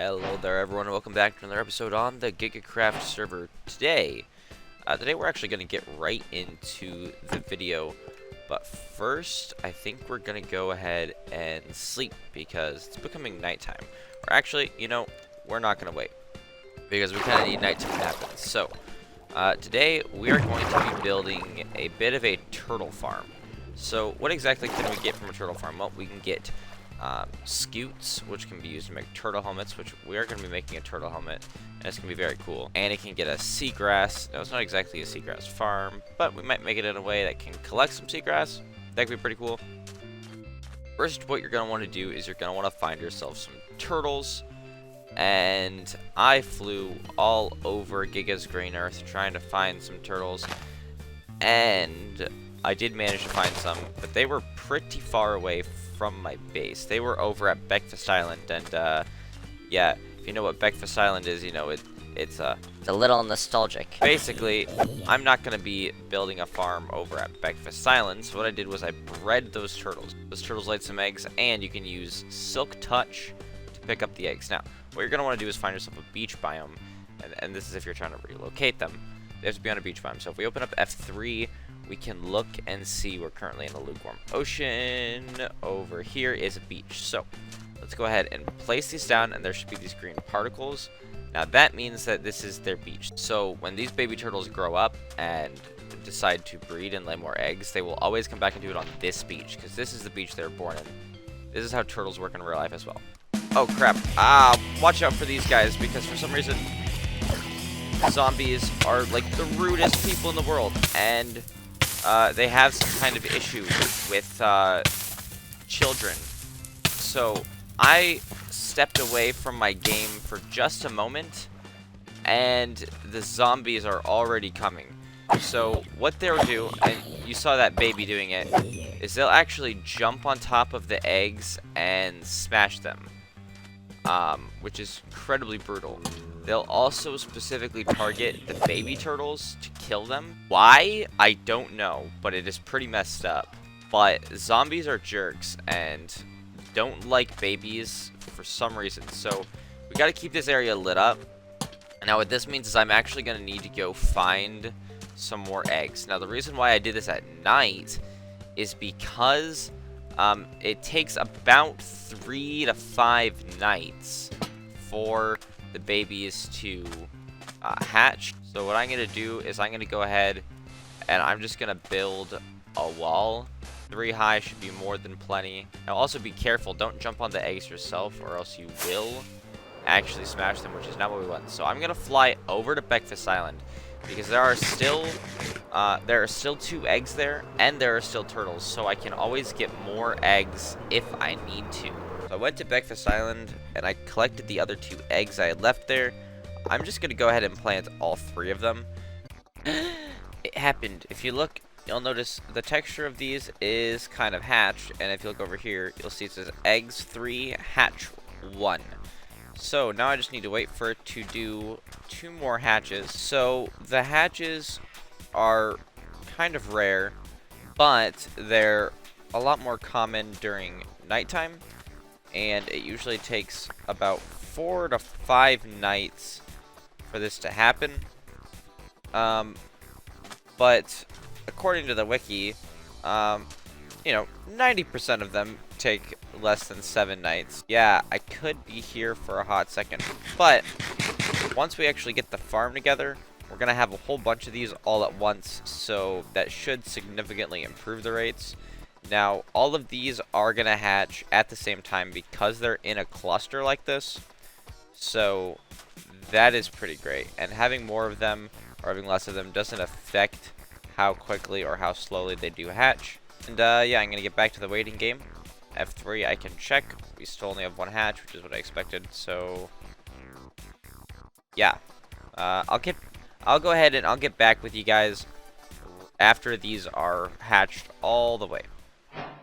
Hello there everyone, and welcome back to another episode on the G1gacraft server. Today we're actually going to get right into the video, but first I think we're going to go ahead and sleep because it's becoming nighttime. Or actually, you know, we're not going to wait because we kind of need nighttime to happen. So, today we are going to be building a bit of a turtle farm. So, what exactly can we get from a turtle farm? Well, we can get scutes, which can be used to make turtle helmets, which we are going to be making a turtle helmet, and it's going to be very cool. And it can get a seagrass. No, it's not exactly a seagrass farm, but we might make it in a way that can collect some seagrass. That could be pretty cool. First, what you're going to want to do is you're going to want to find yourself some turtles, and I flew all over Giga's green earth trying to find some turtles, and I did manage to find some, but they were pretty far away from my base. They were over at Breakfast Island, and yeah, if you know what Breakfast Island is, you know it's a little nostalgic. Basically, I'm not going to be building a farm over at Breakfast Island, so what I did was I bred those turtles. Those turtles laid some eggs, and you can use Silk Touch to pick up the eggs. Now, what you're going to want to do is find yourself a beach biome, and this is if you're trying to relocate them. They have to be on a beach biome. So if we open up F3, we can look and see we're currently in a lukewarm ocean. Over here is a beach. So let's go ahead and place these down, and there should be these green particles. Now that means that this is their beach. So when these baby turtles grow up and decide to breed and lay more eggs, they will always come back and do it on this beach, because this is the beach they were born in. This is how turtles work in real life as well. Oh crap. Watch out for these guys, because for some reason zombies are like the rudest people in the world, and they have some kind of issue with children. So I stepped away from my game for just a moment, and the zombies are already coming. So what they'll do, and you saw that baby doing it, is they'll actually jump on top of the eggs and smash them, which is incredibly brutal. They'll also specifically target the baby turtles to kill them. Why? I don't know, but it is pretty messed up. But zombies are jerks and don't like babies for some reason. So we got to keep this area lit up. Now what this means is I'm actually going to need to go find some more eggs. Now the reason why I did this at night is because it takes about 3 to 5 nights for the babies to hatch. So what I'm going to do is I'm going to go ahead and I'm just going to build a wall. 3 high should be more than plenty. Now also be careful, don't jump on the eggs yourself, or else you will actually smash them, which is not what we want. So I'm going to fly over to Breakfast Island, because there are still 2 eggs there, and there are still turtles, so I can always get more eggs if I need to. So I went to Breakfast Island, and I collected the other 2 eggs I had left there. I'm just going to go ahead and plant all 3 of them. It happened. If you look, you'll notice the texture of these is kind of hatched, and if you look over here, you'll see it says eggs 3, hatch 1. So now I just need to wait for it to do 2 more hatches. So the hatches are kind of rare, but they're a lot more common during nighttime, and it usually takes about 4 to 5 nights for this to happen. But according to the wiki, you know, 90% of them take less than 7 nights. Yeah, I could be here for a hot second, but once we actually get the farm together, we're gonna have a whole bunch of these all at once, so that should significantly improve the rates. Now, all of these are gonna hatch at the same time because they're in a cluster like this, so that is pretty great. And having more of them or having less of them doesn't affect how quickly or how slowly they do hatch. And yeah, I'm gonna get back to the waiting game. F3, I can check. We still only have 1 hatch, which is what I expected. So yeah, I'll go ahead and I'll get back with you guys after these are hatched all the way.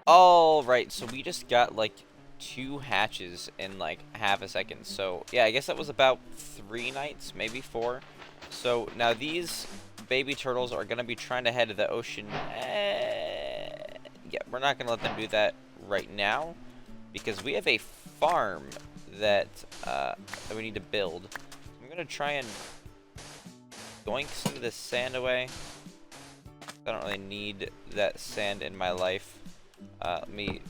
All right, so we just got like 2 hatches in like half a second. So yeah, I guess that was about 3 nights, maybe 4. So now these baby turtles are gonna be trying to head to the ocean. Yeah, we're not gonna let them do that right now, because we have a farm that that we need to build. I'm gonna try and yoink some of this sand away. I don't really need that sand in my life. Let me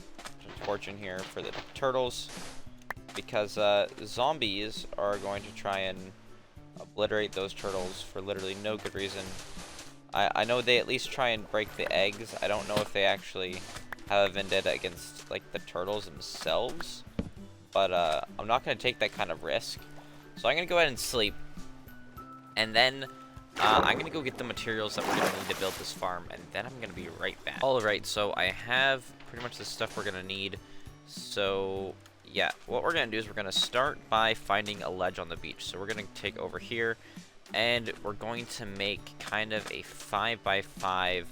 torch in here for the turtles, because zombies are going to try and obliterate those turtles for literally no good reason. I know they at least try and break the eggs. I don't know if they actually have a vendetta against like the turtles themselves, but I'm not going to take that kind of risk. So I'm going to go ahead and sleep, and then I'm going to go get the materials that we're going to need to build this farm, and then I'm going to be right back. Alright, so I have pretty much the stuff we're going to need. So yeah, what we're going to do is we're going to start by finding a ledge on the beach. So we're going to take over here, and we're going to make kind of a 5x5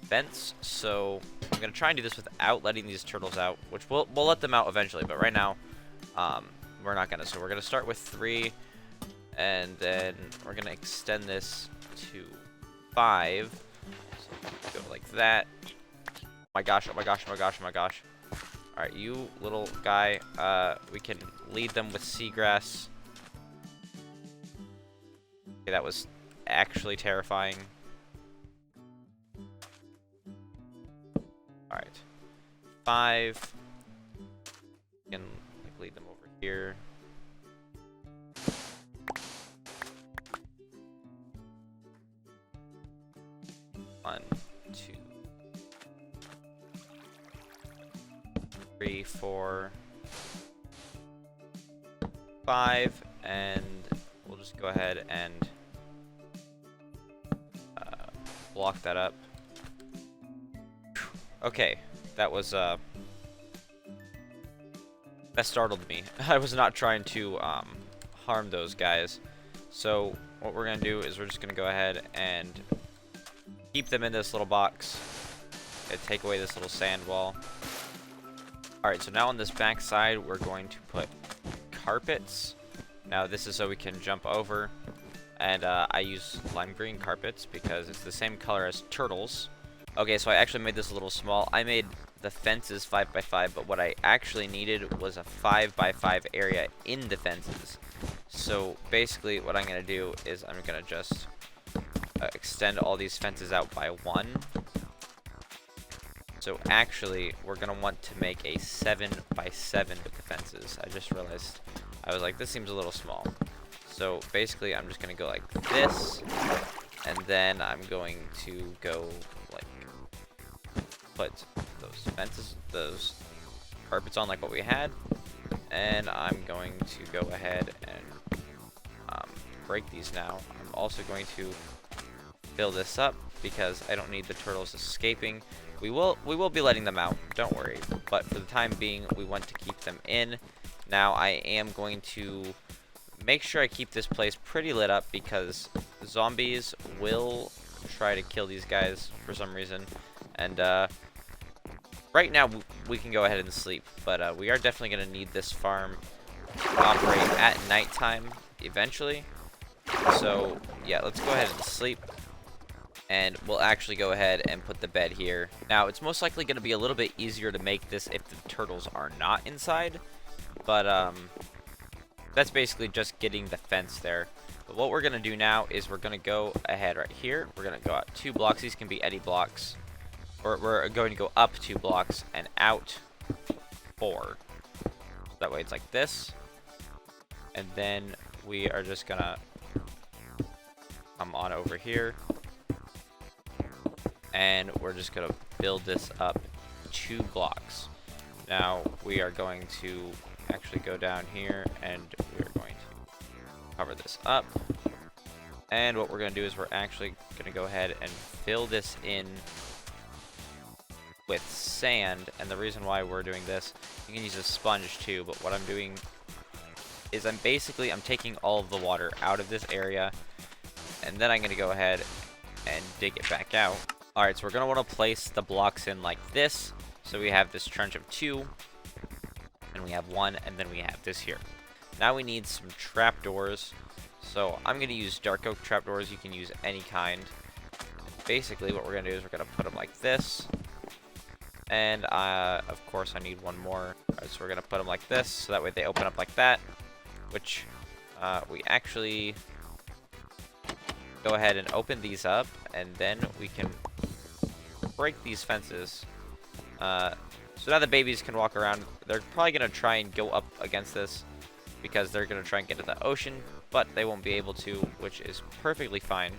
fence. So I'm going to try and do this without letting these turtles out, which we'll let them out eventually, but right now we're not going to. So we're going to start with 3, and then we're going to extend this to 5. So go like that. Oh my gosh, oh my gosh, oh my gosh, oh my gosh. Alright, you little guy, we can lead them with seagrass. Okay, that was actually terrifying. Alright. 5. We can like, lead them over here. One, 2, 3, 4, 5, and we'll just go ahead and block that up. Okay, that was that startled me. I was not trying to harm those guys. So what we're gonna do is we're just gonna go ahead and keep them in this little box and take away this little sand wall. Alright, so now on this back side we're going to put carpets. Now this is so we can jump over, and I use lime green carpets because it's the same color as turtles. Okay, so I actually made this a little small. I made the fences 5x5, but what I actually needed was a 5x5 area in the fences. So basically what I'm going to do is I'm going to just extend all these fences out by 1. So actually we're going to want to make a 7x7 with the fences. I just realized, I was like, this seems a little small. So basically I'm just going to go like this, and then I'm going to go like put those fences, those carpets on like what we had, and I'm going to go ahead and break these now. I'm also going to fill this up because I don't need the turtles escaping. We will be letting them out, don't worry, but for the time being we want to keep them in. Now I am going to make sure I keep this place pretty lit up because zombies will try to kill these guys for some reason, and right now we can go ahead and sleep, but we are definitely going to need this farm to operate at nighttime eventually. So yeah, let's go ahead and sleep, and we'll actually go ahead and put the bed here. Now it's most likely going to be a little bit easier to make this if the turtles are not inside, but that's basically just getting the fence there. But what we're going to do now is we're going to go ahead right here. We're going to go out 2 blocks. These can be any blocks. Or we're going to go up 2 blocks and out 4. That way it's like this. And then we are just going to come on over here. And we're just going to build this up 2 blocks. Now we are going to actually go down here, and we're going to cover this up. And what we're going to do is we're actually going to go ahead and fill this in with sand. And the reason why we're doing this, you can use a sponge too, but what I'm doing is I'm taking all of the water out of this area, and then I'm going to go ahead and dig it back out. Alright, so we're going to want to place the blocks in like this. So we have this trench of 2, and we have 1, and then we have this here. Now we need some trapdoors. So I'm going to use dark oak trapdoors. You can use any kind. Basically what we're going to do is we're going to put them like this. And of course I need one more. Alright, so we're going to put them like this, so that way they open up like that, which we actually go ahead and open these up, and then we can break these fences. So now the babies can walk around. They're probably going to try and go up against this because they're going to try and get to the ocean, but they won't be able to, which is perfectly fine.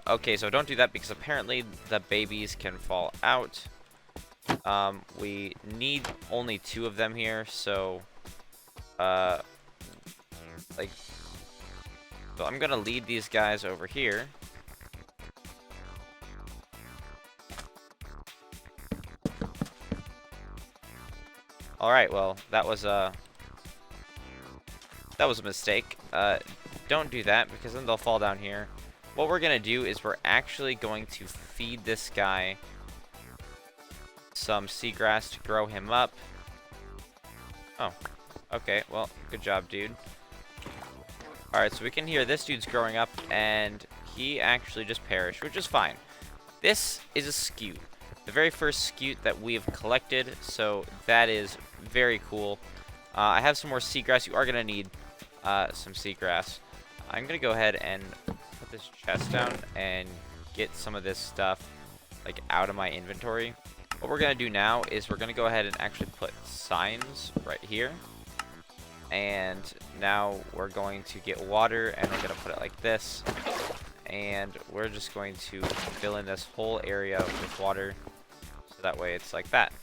Okay, so don't do that because apparently the babies can fall out. We need only 2 of them here, so so I'm gonna lead these guys over here. Alright, well, that was a mistake. Don't do that, because then they'll fall down here. What we're gonna do is we're actually going to feed this guy some seagrass to grow him up. Oh, okay, well, good job, dude. Alright, so we can hear this dude's growing up, and he actually just perished, which is fine. This is a Scute. The very first Scute that we have collected, so that is very cool. I have some more seagrass. You are going to need some seagrass. I'm going to go ahead and put this chest down and get some of this stuff like out of my inventory. What we're going to do now is we're going to go ahead and actually put signs right here. And now we're going to get water, and we're going to put it like this. And we're just going to fill in this whole area with water. So that way it's like that.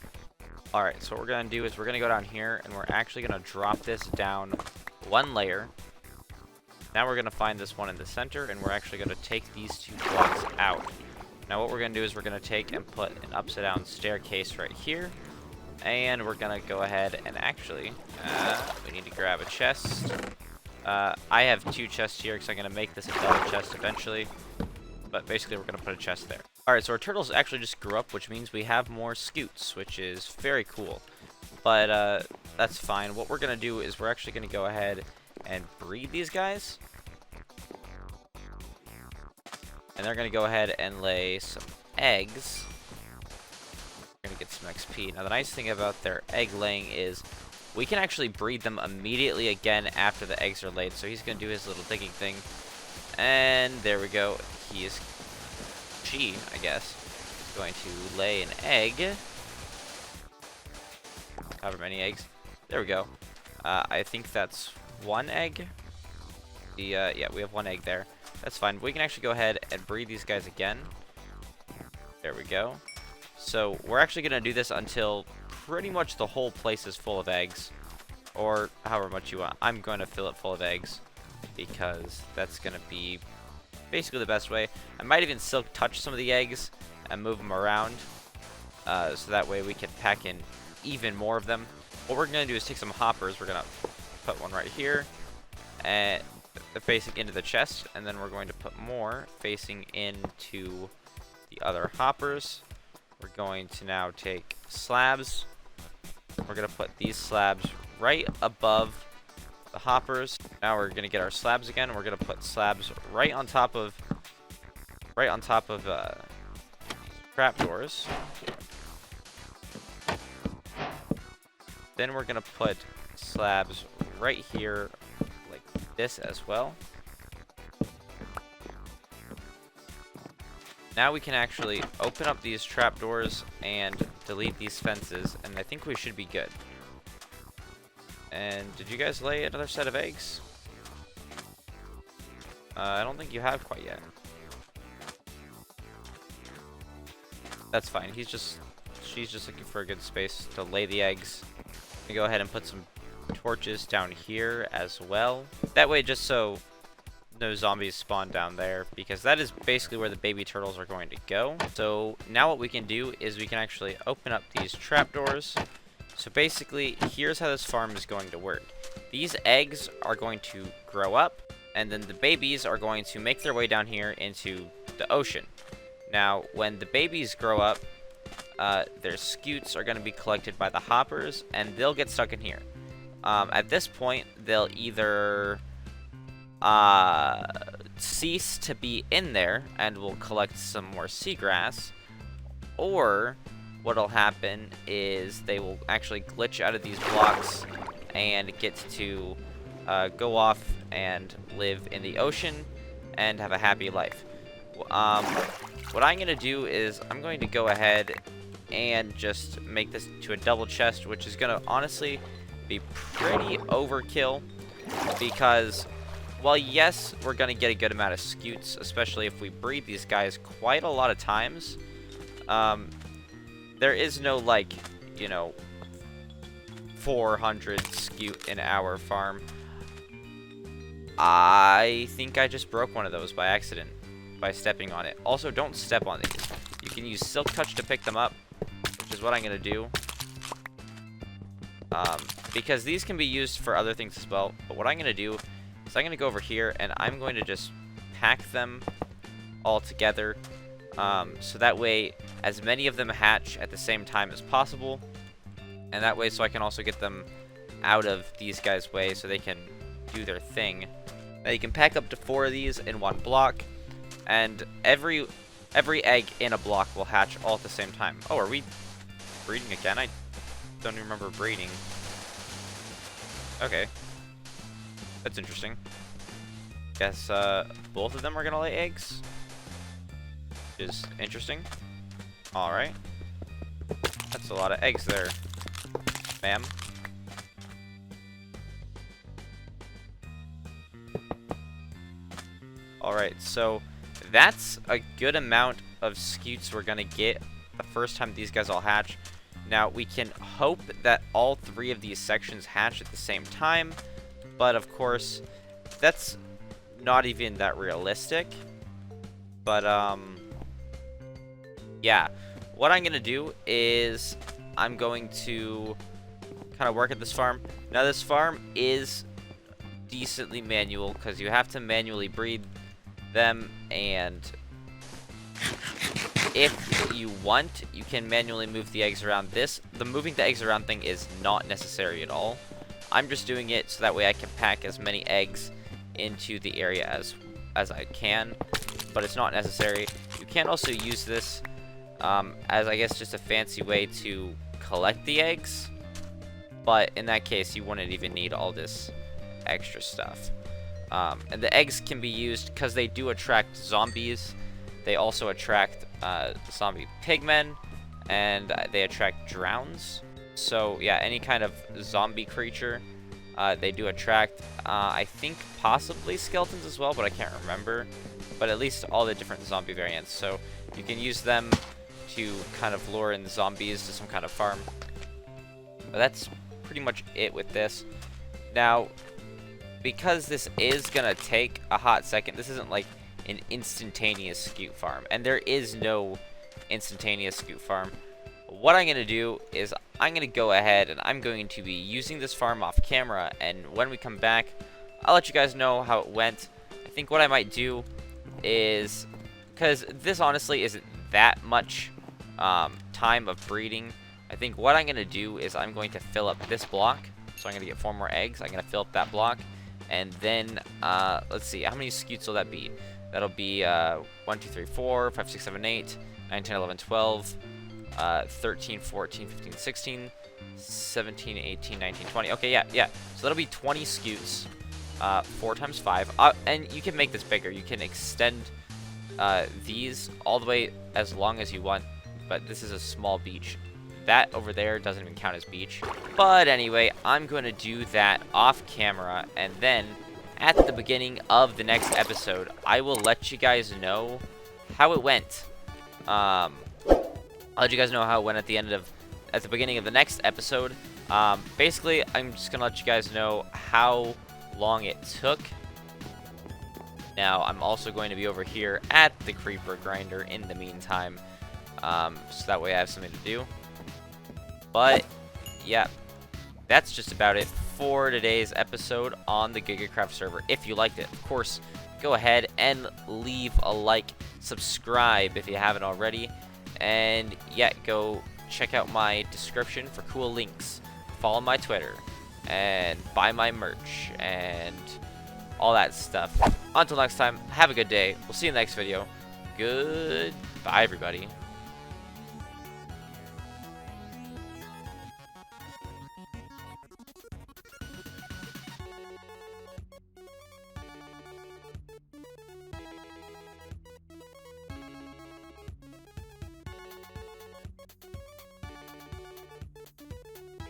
Alright, so what we're going to do is we're going to go down here, and we're actually going to drop this down 1 layer. Now we're going to find this one in the center, and we're actually going to take these 2 blocks out. Now what we're going to do is we're going to take and put an upside down staircase right here. And we're going to go ahead and actually, we need to grab a chest. I have 2 chests here because I'm going to make this a double chest eventually. But basically we're going to put a chest there. Alright, so our turtles actually just grew up, which means we have more scutes, which is very cool. But that's fine. What we're going to do is we're actually going to go ahead and breed these guys. And they're going to go ahead and lay some eggs. We're going to get some XP. Now the nice thing about their egg laying is we can actually breed them immediately again after the eggs are laid. So he's going to do his little digging thing. And there we go. She, I guess, is going to lay an egg. However many eggs. There we go. I think that's 1 egg. Yeah, we have 1 egg there. That's fine. We can actually go ahead and breed these guys again. There we go. So we're actually going to do this until pretty much the whole place is full of eggs. Or however much you want. I'm going to fill it full of eggs because that's going to be basically the best way. I might even silk touch some of the eggs and move them around. So that way we can pack in even more of them. What we're going to do is take some hoppers. We're going to put one right here. And facing into the chest. And then we're going to put more facing into the other hoppers. We're going to now take slabs. We're going to put these slabs right above the hoppers. Now we're going to get our slabs again. We're going to put slabs right on top of trapdoors. Then we're going to put slabs right here like this as well. Now we can actually open up these trapdoors and delete these fences, and I think we should be good. And did you guys lay another set of eggs? I don't think you have quite yet. That's fine. She's just looking for a good space to lay the eggs. I'm gonna go ahead and put some torches down here as well. That way, just so no zombies spawn down there, because that is basically where the baby turtles are going to go. So now what we can do is we can actually open up these trapdoors. So basically, here's how this farm is going to work. These eggs are going to grow up, and then the babies are going to make their way down here into the ocean. Now, when the babies grow up, their scutes are going to be collected by the hoppers, and they'll get stuck in here. At this point, they'll either cease to be in there, and we'll collect some more seagrass, or what'll happen is they will actually glitch out of these blocks and get to go off and live in the ocean and have a happy life. What I'm going to do is I'm going to go ahead and just make this to a double chest, which is going to honestly be pretty overkill because, well, yes, we're going to get a good amount of scutes, especially if we breed these guys quite a lot of times. There is no, like, you know, 400 scute an hour farm. I think I just broke one of those by accident by stepping on it. Also, don't step on these. You can use Silk Touch to pick them up, which is what I'm going to do. Because these can be used for other things as well. But what I'm going to do is I'm going to go over here and I'm going to just pack them all together. So that way, as many of them hatch at the same time as possible. And that way, so I can also get them out of these guys' way so they can do their thing. Now you can pack up to 4 of these in one block. And every egg in a block will hatch all at the same time. Oh, are we breeding again? I don't even remember breeding. Okay. That's interesting. Guess both of them are gonna lay eggs. Which is interesting. Alright. That's a lot of eggs there, ma'am. Alright, so that's a good amount of scutes we're gonna get the first time these guys all hatch. Now, we can hope that all 3 of these sections hatch at the same time, but of course, that's not even that realistic. But, yeah. What I'm gonna do is I'm going to kind of work at this farm. Now, this farm is decently manual because you have to manually breed them, and if you want, you can manually move the eggs around. The moving the eggs around thing is not necessary at all. I'm just doing it so that way I can pack as many eggs into the area as I can, but it's not necessary. You can also use this as, I guess, just a fancy way to collect the eggs, but in that case you wouldn't even need all this extra stuff. And the eggs can be used because they do attract zombies. They also attract zombie pigmen, and they attract drowns. So yeah, any kind of zombie creature they do attract. I think possibly skeletons as well, but I can't remember. But at least all the different zombie variants. So you can use them to kind of lure in zombies to some kind of farm. But that's pretty much it with this. Now, because this is gonna take a hot second, this isn't like an instantaneous scute farm, and there is no instantaneous scute farm. What I'm gonna do is I'm gonna go ahead and I'm going to be using this farm off camera, and when we come back, I'll let you guys know how it went. I think what I might do is, because this honestly isn't that much time of breeding, I think what I'm gonna do is I'm going to fill up this block. So I'm gonna get 4 more eggs. I'm gonna fill up that block. And then, let's see, how many scutes will that be? That'll be 1, 2, 3, 4, 5, 6, 7, 8, 9, 10, 11, 12, 13, 14, 15, 16, 17, 18, 19, 20. Okay, yeah. So that'll be 20 scutes, 4 times 5. And you can make this bigger. You can extend these all the way as long as you want. But this is a small beach. That over there doesn't even count as beach. But anyway, I'm going to do that off camera, and then at the beginning of the next episode, I will let you guys know how it went. I'll let you guys know how it went at the beginning of the next episode. Basically, I'm just gonna let you guys know how long it took. Now, I'm also going to be over here at the creeper grinder in the meantime, so that way I have something to do. But, yeah, that's just about it for today's episode on the G1gacraft server. If you liked it, of course, go ahead and leave a like, subscribe if you haven't already, and, yeah, go check out my description for cool links. Follow my Twitter, and buy my merch, and all that stuff. Until next time, have a good day. We'll see you in the next video. Goodbye, everybody.